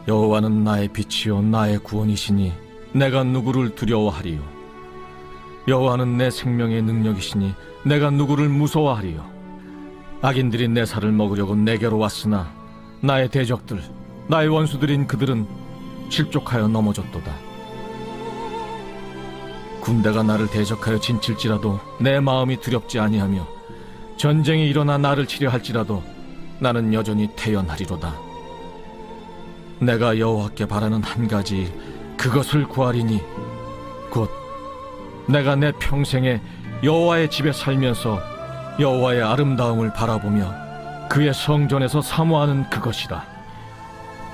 여호와는 나의 빛이요 나의 구원이시니 내가 누구를 두려워하리요. 여호와는 내 생명의 능력이시니 내가 누구를 무서워하리요. 악인들이 내 살을 먹으려고 내게로 왔으나 나의 대적들, 나의 원수들인 그들은 실족하여 넘어졌도다. 군대가 나를 대적하여 진칠지라도 내 마음이 두렵지 아니하며 전쟁이 일어나 나를 치려 할지라도 나는 여전히 태연하리로다. 내가 여호와께 바라는 한 가지 그것을 구하리니 곧 내가 내 평생에 여호와의 집에 살면서 여호와의 아름다움을 바라보며 그의 성전에서 사모하는 그것이다.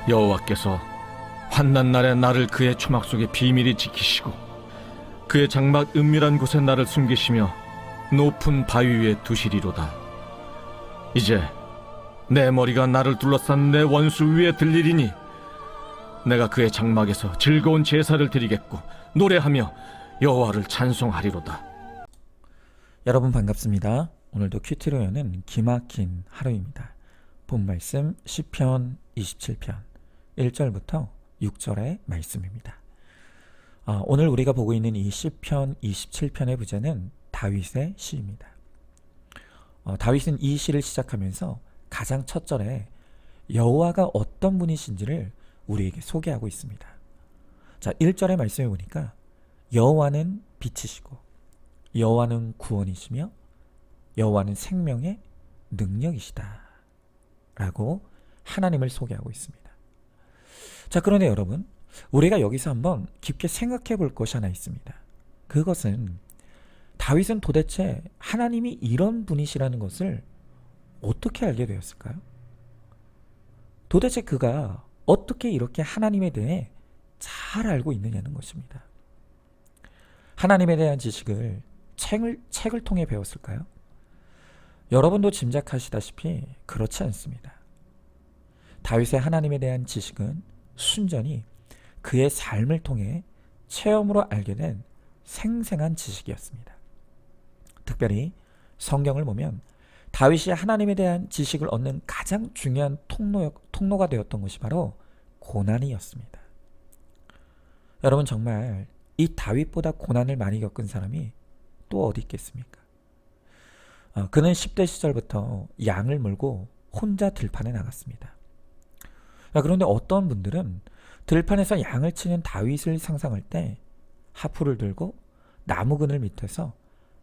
여호와께서 환난 날에 나를 그의 초막 속에 비밀히 지키시고 그의 장막 은밀한 곳에 나를 숨기시며 높은 바위 위에 두시리로다. 이제 내 머리가 나를 둘러싼 내 원수 위에 들리리니 내가 그의 장막에서 즐거운 제사를 드리겠고 노래하며 여호와를 찬송하리로다. 여러분 반갑습니다. 오늘도 큐티로 여는 기막힌 하루입니다. 본 말씀 시편 27편 1절부터 6절의 말씀입니다. 오늘 우리가 보고 있는 이 시편 27편의 부제는 다윗의 시입니다. 다윗은 이 시를 시작하면서 가장 첫 절에 여호와가 어떤 분이신지를 우리에게 소개하고 있습니다. 자, 1절의 말씀에 보니까 여호와는 빛이시고 여호와는 구원이시며 여호와는 생명의 능력이시다 라고 하나님을 소개하고 있습니다. 자, 그런데 여러분, 우리가 여기서 한번 깊게 생각해 볼 것이 하나 있습니다. 그것은 다윗은 도대체 하나님이 이런 분이시라는 것을 어떻게 알게 되었을까요? 도대체 그가 어떻게 이렇게 하나님에 대해 잘 알고 있느냐는 것입니다. 하나님에 대한 지식을 책을 통해 배웠을까요? 여러분도 짐작하시다시피 그렇지 않습니다. 다윗의 하나님에 대한 지식은 순전히 그의 삶을 통해 체험으로 알게 된 생생한 지식이었습니다. 특별히 성경을 보면 다윗이 하나님에 대한 지식을 얻는 가장 중요한 통로가 되었던 것이 바로 고난이었습니다. 여러분, 정말 이 다윗보다 고난을 많이 겪은 사람이 또 어디 있겠습니까? 그는 10대 시절부터 양을 몰고 혼자 들판에 나갔습니다. 그런데 어떤 분들은 들판에서 양을 치는 다윗을 상상할 때 하프를 들고 나무 그늘 밑에서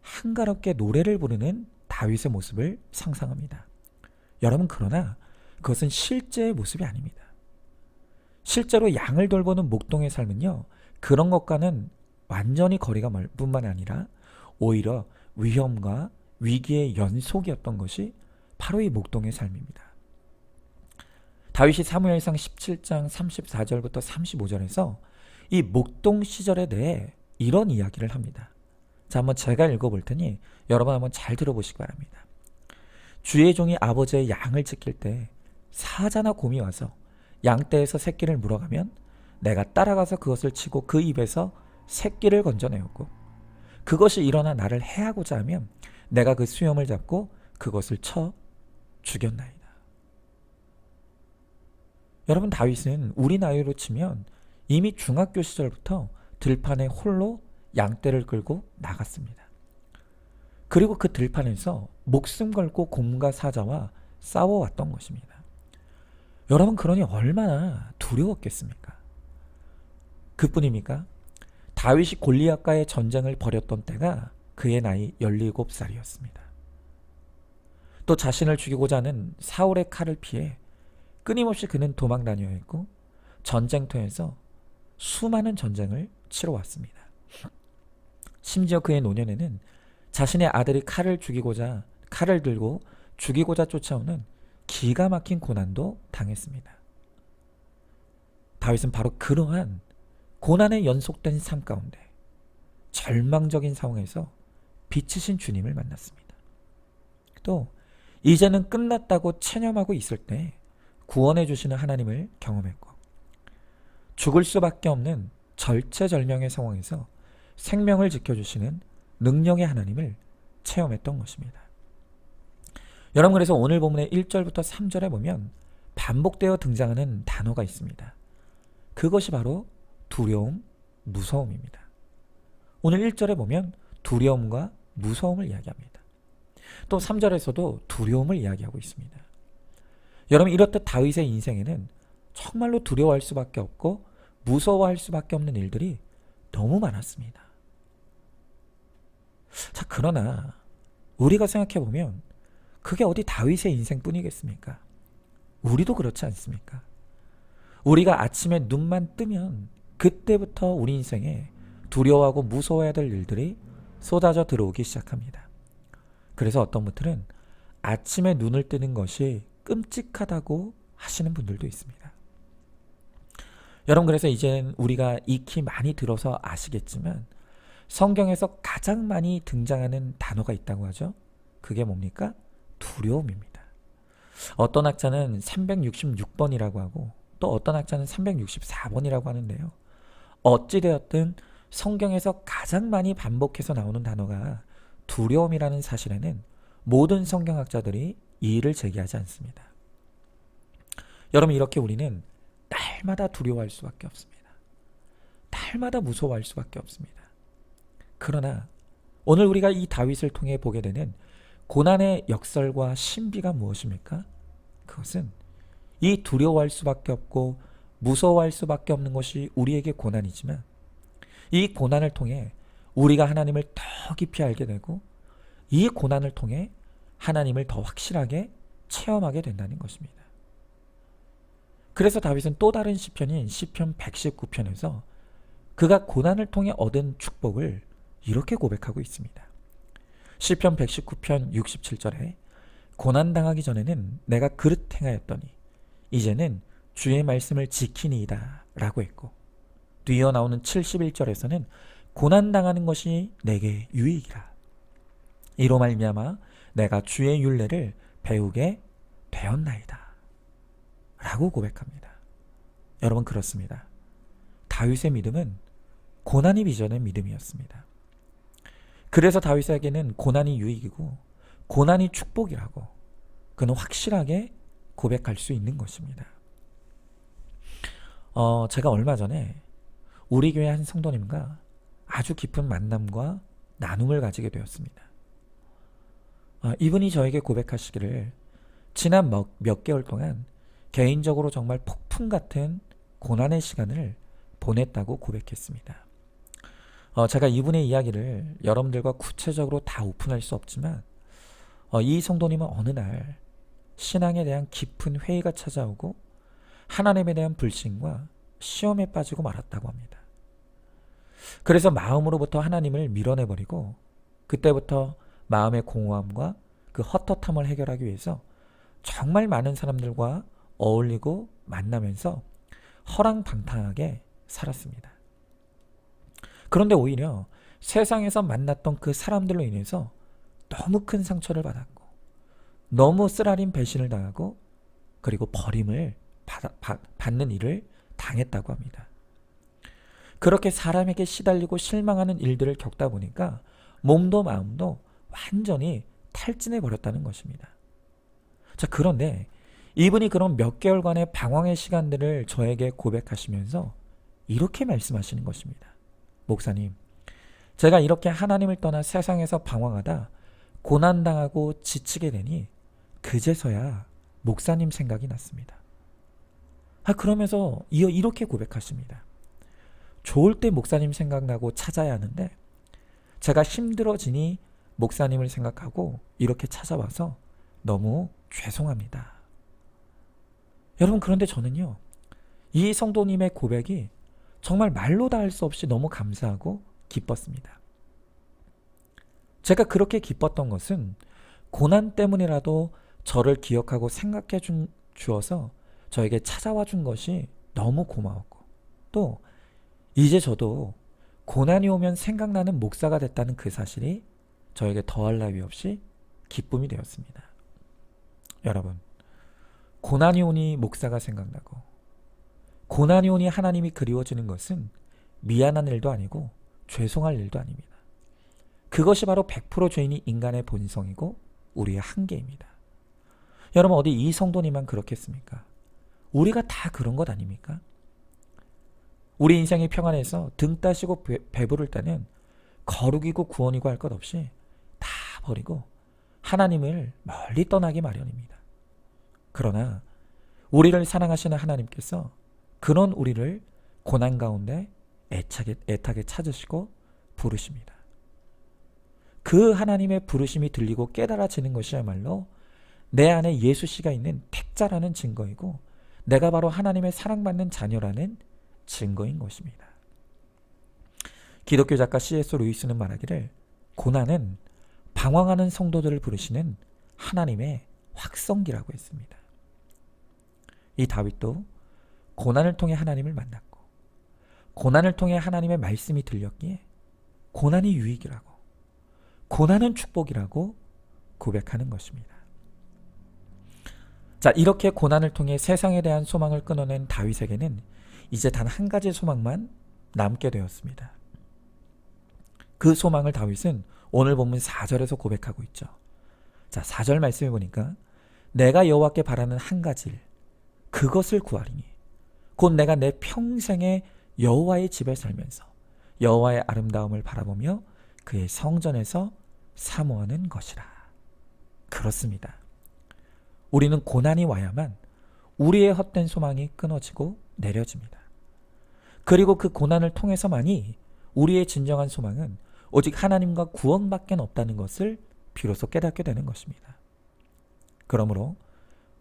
한가롭게 노래를 부르는 다윗의 모습을 상상합니다. 여러분, 그러나 그것은 실제의 모습이 아닙니다. 실제로 양을 돌보는 목동의 삶은요, 그런 것과는 완전히 거리가 멀 뿐만 아니라 오히려 위험과 위기의 연속이었던 것이 바로 이 목동의 삶입니다. 다윗이 사무엘상 17장 34절부터 35절에서 이 목동 시절에 대해 이런 이야기를 합니다. 자, 한번 제가 읽어볼 테니 여러분 한번 잘 들어보시기 바랍니다. 주의 종이 아버지의 양을 지킬 때 사자나 곰이 와서 양떼에서 새끼를 물어가면 내가 따라가서 그것을 치고 그 입에서 새끼를 건져내었고 그것이 일어나 나를 해하고자 하면 내가 그 수염을 잡고 그것을 쳐 죽였나이다. 여러분, 다윗은 우리 나이로 치면 이미 중학교 시절부터 들판에 홀로 양떼를 끌고 나갔습니다. 그리고 그 들판에서 목숨 걸고 곰과 사자와 싸워왔던 것입니다. 여러분, 그러니 얼마나 두려웠겠습니까? 그뿐입니까? 다윗이 골리앗과의 전쟁을 벌였던 때가 그의 나이 17살이었습니다. 또 자신을 죽이고자 하는 사울의 칼을 피해 끊임없이 그는 도망 다녀야 했고 전쟁터에서 수많은 전쟁을 치러왔습니다. 심지어 그의 노년에는 자신의 아들이 칼을 들고 죽이고자 쫓아오는 기가 막힌 고난도 당했습니다. 다윗은 바로 그러한 고난의 연속된 삶 가운데 절망적인 상황에서 빛이신 주님을 만났습니다. 또 이제는 끝났다고 체념하고 있을 때 구원해 주시는 하나님을 경험했고 죽을 수밖에 없는 절체절명의 상황에서 생명을 지켜주시는 능력의 하나님을 체험했던 것입니다. 여러분, 그래서 오늘 본문의 1절부터 3절에 보면 반복되어 등장하는 단어가 있습니다. 그것이 바로 두려움, 무서움입니다. 오늘 1절에 보면 두려움과 무서움을 이야기합니다. 또 3절에서도 두려움을 이야기하고 있습니다. 여러분, 이렇듯 다윗의 인생에는 정말로 두려워할 수밖에 없고 무서워할 수밖에 없는 일들이 너무 많았습니다. 자, 그러나 우리가 생각해보면 그게 어디 다윗의 인생뿐이겠습니까? 우리도 그렇지 않습니까? 우리가 아침에 눈만 뜨면 그때부터 우리 인생에 두려워하고 무서워해야 될 일들이 쏟아져 들어오기 시작합니다. 그래서 어떤 분들은 아침에 눈을 뜨는 것이 끔찍하다고 하시는 분들도 있습니다. 여러분, 그래서 이젠 우리가 익히 많이 들어서 아시겠지만 성경에서 가장 많이 등장하는 단어가 있다고 하죠. 그게 뭡니까? 두려움입니다. 어떤 학자는 366번이라고 하고 또 어떤 학자는 364번이라고 하는데요. 어찌되었든 성경에서 가장 많이 반복해서 나오는 단어가 두려움이라는 사실에는 모든 성경학자들이 이의를 제기하지 않습니다. 여러분, 이렇게 우리는 날마다 두려워할 수밖에 없습니다. 날마다 무서워할 수밖에 없습니다. 그러나 오늘 우리가 이 다윗을 통해 보게 되는 고난의 역설과 신비가 무엇입니까? 그것은 이 두려워할 수밖에 없고 무서워할 수밖에 없는 것이 우리에게 고난이지만 이 고난을 통해 우리가 하나님을 더 깊이 알게 되고 이 고난을 통해 하나님을 더 확실하게 체험하게 된다는 것입니다. 그래서 다윗은 또 다른 시편인 시편 119편에서 그가 고난을 통해 얻은 축복을 이렇게 고백하고 있습니다. 시편 119편 67절에 고난당하기 전에는 내가 그릇 행하였더니 이제는 주의 말씀을 지키니이다 라고 했고, 뒤이어 나오는 71절에서는 고난당하는 것이 내게 유익이라. 이로 말미암아 내가 주의 율례를 배우게 되었나이다 라고 고백합니다. 여러분, 그렇습니다. 다윗의 믿음은 고난이 빚어낸 믿음이었습니다. 그래서 다윗에게는 고난이 유익이고 고난이 축복이라고 그는 확실하게 고백할 수 있는 것입니다. 제가 얼마 전에 우리 교회 한 성도님과 아주 깊은 만남과 나눔을 가지게 되었습니다. 이분이 저에게 고백하시기를 지난 몇 개월 동안 개인적으로 정말 폭풍 같은 고난의 시간을 보냈다고 고백했습니다. 제가 이분의 이야기를 여러분들과 구체적으로 다 오픈할 수 없지만 이 성도님은 어느 날 신앙에 대한 깊은 회의가 찾아오고 하나님에 대한 불신과 시험에 빠지고 말았다고 합니다. 그래서 마음으로부터 하나님을 밀어내버리고 그때부터 마음의 공허함과 그 헛헛함을 해결하기 위해서 정말 많은 사람들과 어울리고 만나면서 허랑방탕하게 살았습니다. 그런데 오히려 세상에서 만났던 그 사람들로 인해서 너무 큰 상처를 받았고 너무 쓰라린 배신을 당하고 그리고 버림을 받는 일을 당했다고 합니다. 그렇게 사람에게 시달리고 실망하는 일들을 겪다 보니까 몸도 마음도 완전히 탈진해 버렸다는 것입니다. 자, 그런데 이분이 그런 몇 개월간의 방황의 시간들을 저에게 고백하시면서 이렇게 말씀하시는 것입니다. 목사님, 제가 이렇게 하나님을 떠나 세상에서 방황하다 고난당하고 지치게 되니 그제서야 목사님 생각이 났습니다. 그러면서 이렇게 고백하십니다. 좋을 때 목사님 생각나고 찾아야 하는데 제가 힘들어지니 목사님을 생각하고 이렇게 찾아와서 너무 죄송합니다. 여러분, 그런데 저는요, 이 성도님의 고백이 정말 말로 다 할 수 없이 너무 감사하고 기뻤습니다. 제가 그렇게 기뻤던 것은 고난 때문이라도 저를 기억하고 생각해 주어서 저에게 찾아와 준 것이 너무 고마웠고, 또 이제 저도 고난이 오면 생각나는 목사가 됐다는 그 사실이 저에게 더할 나위 없이 기쁨이 되었습니다. 여러분, 고난이 오니 목사가 생각나고 고난이 오니 하나님이 그리워지는 것은 미안한 일도 아니고 죄송할 일도 아닙니다. 그것이 바로 100% 죄인이 인간의 본성이고 우리의 한계입니다. 여러분, 어디 이 성도님만 그렇겠습니까? 우리가 다 그런 것 아닙니까? 우리 인생의 평안에서 등 따시고 배부를 때는 거룩이고 구원이고 할 것 없이 다 버리고 하나님을 멀리 떠나기 마련입니다. 그러나 우리를 사랑하시는 하나님께서 그런 우리를 고난 가운데 애타게 찾으시고 부르십니다. 그 하나님의 부르심이 들리고 깨달아지는 것이야말로 내 안에 예수씨가 있는 택자라는 증거이고 내가 바로 하나님의 사랑받는 자녀라는 증거인 것입니다. 기독교 작가 C.S. 루이스는 말하기를 고난은 방황하는 성도들을 부르시는 하나님의 확성기라고 했습니다. 이 다윗도 고난을 통해 하나님을 만났고 고난을 통해 하나님의 말씀이 들렸기에 고난이 유익이라고, 고난은 축복이라고 고백하는 것입니다. 자, 이렇게 고난을 통해 세상에 대한 소망을 끊어낸 다윗에게는 이제 단 한 가지 소망만 남게 되었습니다. 그 소망을 다윗은 오늘 본문 4절에서 고백하고 있죠. 자, 4절 말씀해 보니까 내가 여호와께 바라는 한 가지를 그것을 구하리니 곧 내가 내 평생에 여호와의 집에 살면서 여호와의 아름다움을 바라보며 그의 성전에서 사모하는 것이라. 그렇습니다. 우리는 고난이 와야만 우리의 헛된 소망이 끊어지고 내려집니다. 그리고 그 고난을 통해서만이 우리의 진정한 소망은 오직 하나님과 구원밖에 없다는 것을 비로소 깨닫게 되는 것입니다. 그러므로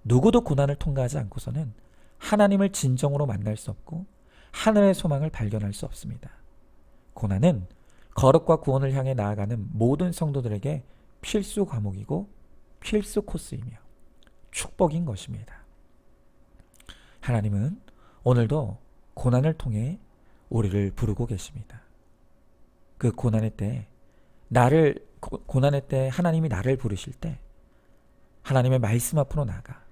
누구도 고난을 통과하지 않고서는 하나님을 진정으로 만날 수 없고 하늘의 소망을 발견할 수 없습니다. 고난은 거룩과 구원을 향해 나아가는 모든 성도들에게 필수 과목이고 필수 코스이며 축복인 것입니다. 하나님은 오늘도 고난을 통해 우리를 부르고 계십니다. 그 고난의 때 하나님이 나를 부르실 때 하나님의 말씀 앞으로 나가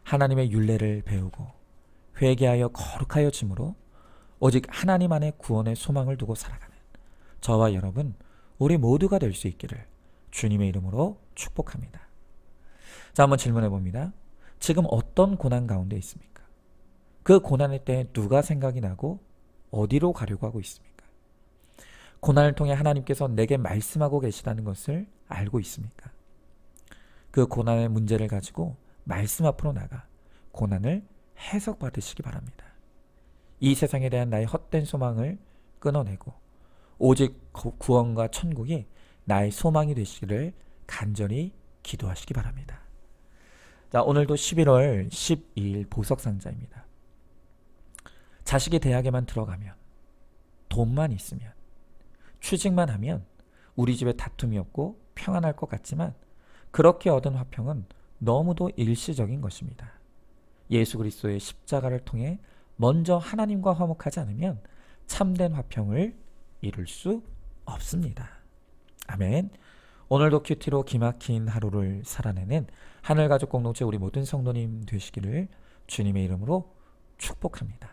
하나님의 율례를 배우고 회개하여 거룩하여 짐으로 오직 하나님 안에 구원의 소망을 두고 살아가는 저와 여러분 우리 모두가 될 수 있기를 주님의 이름으로 축복합니다. 자, 한번 질문해 봅니다. 지금 어떤 고난 가운데 있습니까? 그 고난의 때 누가 생각이 나고 어디로 가려고 하고 있습니까? 고난을 통해 하나님께서 내게 말씀하고 계시다는 것을 알고 있습니까? 그 고난의 문제를 가지고 말씀 앞으로 나가 고난을 해석받으시기 바랍니다. 이 세상에 대한 나의 헛된 소망을 끊어내고 오직 구원과 천국이 나의 소망이 되시기를 간절히 기도하시기 바랍니다. 자, 오늘도 11월 12일 보석상자입니다. 자식이 대학에만 들어가면, 돈만 있으면, 취직만 하면 우리 집에 다툼이 없고 평안할 것 같지만 그렇게 얻은 화평은 너무도 일시적인 것입니다. 예수 그리스도의 십자가를 통해 먼저 하나님과 화목하지 않으면 참된 화평을 이룰 수 없습니다. 아멘. 오늘도 큐티로 기막힌 하루를 살아내는 하늘가족 공동체 우리 모든 성도님 되시기를 주님의 이름으로 축복합니다.